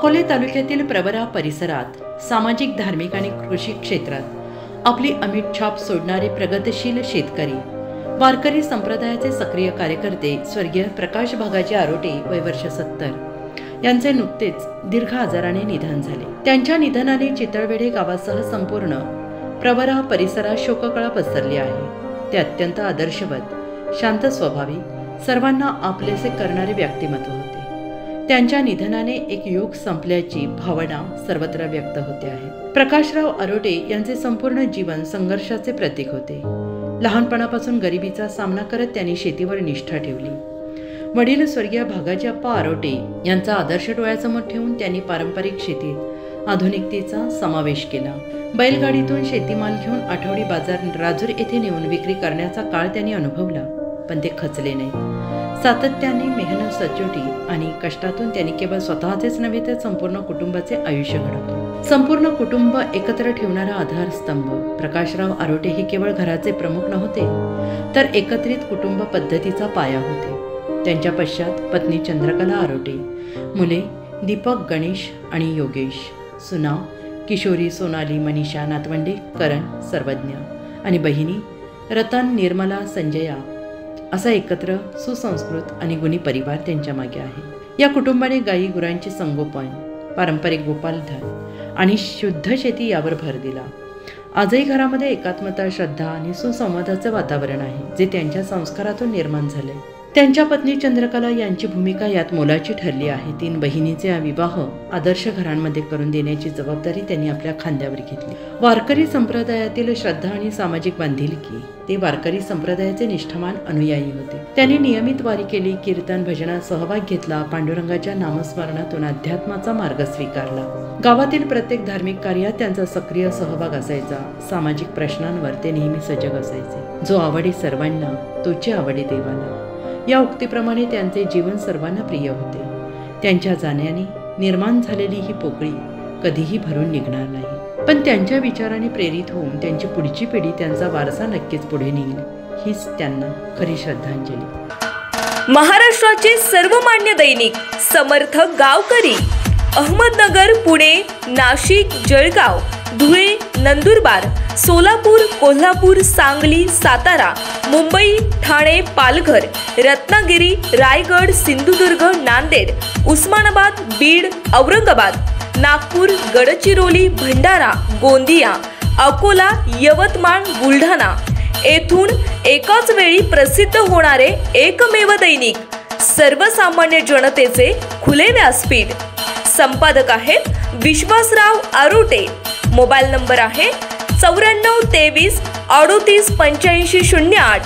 अकोले तालुक्यातील प्रवरा परिसरात सामाजिक, धार्मिक आणि कृषी क्षेत्रात आपली अमिट छाप सोडणारे प्रगतशील शेतकरी, वारकरी संप्रदायाचे सक्रिय कार्यकर्ते स्वर्गीय प्रकाश भागाजी आरोटे वय वर्ष 70 यांचे नुकतेच दीर्घ आजाराने निधन झाले। त्यांच्या निधनाने चितळवेढे गावासह संपूर्ण प्रवरा परिसरात शोककळा पसरली आहे। ते अत्यंत आदर्शवत, शांत स्वभावी, सर्वांना आपलेसे करणारे व्यक्तिमत्व होते। त्यांच्या निधनाने एक युग संपल्याची भावना सर्वत्र व्यक्त होते आहे। प्रकाशराव आरोटे यांचे संपूर्ण जीवन संघर्षाचे प्रतीक होते। लहानपणापासून गरिबीचा सामना करत त्यांनी शेतीवर निष्ठा ठेवली। वडील स्वर्गीय भागाजी अप्पा आरोटे यांचा आदर्श डोळ्यासमोर ठेवून त्यांनी पारंपरिक शेतीत आधुनिकतेचा समावेश केला। बैलगाडीतून शेतीमाल घेऊन आठवडी बाजार राजूर येथे नेऊन विक्री करण्याचा काळ त्यांनी अनुभवला, पण ते खचले नाही। सातत्याने मेहनत, सचोटी आणि कष्टातून त्यांनी केवळ स्वतःचेच नव्हे तर संपूर्ण कुटुंबाचे आयुष्य घडवले। संपूर्ण कुटुंब एकत्र ठेवणारा आधारस्तंभ प्रकाशराव आरोटे हे केवळ घराचे प्रमुख नव्हते, तर एकत्रित कुटुंब पद्धतीचा पाया होते। त्यांच्या पश्चात पत्नी चंद्रकला आरोटे, मुले दीपक, गणेश आणि योगेश, सुना किशोरी, सोनाली, मनीषा, नातवंडे करण, सर्वज्ञ आणि बहिणी रतन, निर्मला, संजया असा एकत्र सुसंस्कृत आणि गुणी परिवार त्यांच्या मागे आहे। या कुटुंबाने गायी गुरांचे संगोपन, पारंपरिक गोपालधन आणि शुद्ध शेती यावर भर दिला। आजही घरामध्ये एकात्मता, श्रद्धा आणि सुसंवादाचे वातावरण आहे, जे त्यांच्या संस्कारातून निर्माण झाले। त्यांच्या पत्नी चंद्रकला यांची भूमिका यात मोलाची ठरली आहे। 3 बहिणीचे विवाह आदर्श घरांमध्ये करून देण्याची जबाबदारी त्यांनी आपल्या खांद्यावर घेतली। वारकरी संप्रदायातील श्रद्धा आणि सामाजिक बांधिलकी, ते वारकरी संप्रदायाचे निष्ठावान अनुयायी होते। त्यांनी नियमित वारी केली, कीर्तन भजनात सहभाग घेतला, पांडुरंगाच्या नामस्मरणातून अध्यात्माचा मार्ग स्वीकारला। गावातील प्रत्येक धार्मिक कार्यात त्यांचा सक्रिय सहभाग असायचा। सामाजिक प्रश्नांवर ते नेहमी सजग असायचे। जो आवडे सर्वांना, तोची आवडे देवाला, या उक्तीप्रमाणे त्यांचे जीवन सर्वांना प्रिय होते। त्यांच्या जाण्याने निर्माण झालेली ही पोकळी कधीही भरून निघणार नाही, पण त्यांच्या विचाराने प्रेरित होऊन त्यांची पुढची पिढी त्यांचा वारसा नक्कीच पुढे नेईल, हीच त्यांना खरी श्रद्धांजली। महाराष्ट्राचे सर्वमान्य दैनिक समर्थ गावकरी अहमदनगर, पुणे, नाशिक, जळगाव, धुळे, नंदुरबार, सोलापूर, कोल्हापूर, सांगली, सातारा, मुंबई, ठाणे, पालघर, रत्नागिरी, रायगड, सिंधुदुर्ग, नांदेड, उस्मानाबाद, बीड, औरंगाबाद, नागपूर, गडचिरोली, भंडारा, गोंदिया, अकोला, यवतमाळ, बुलढाणा येथून एकाच वेळी प्रसिद्ध होणारे एकमेव दैनिक, सर्वसामान्य जनतेचे खुले व्यासपीठ। संपादक आहेत विश्वासराव आरोटे। मोबाईल नंबर आहे 94 23 38 85 08।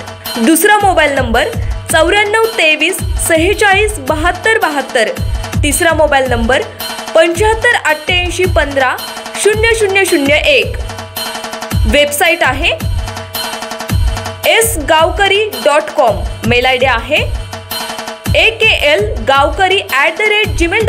दुसरा मोबाईल नंबर 94 23 46 72 72। तिसरा मोबाईल नंबर 75 88 15 0001। वेबसाईट आहे sgavkari.com। मेल आयडी आहे akl gavkari@gmail.com।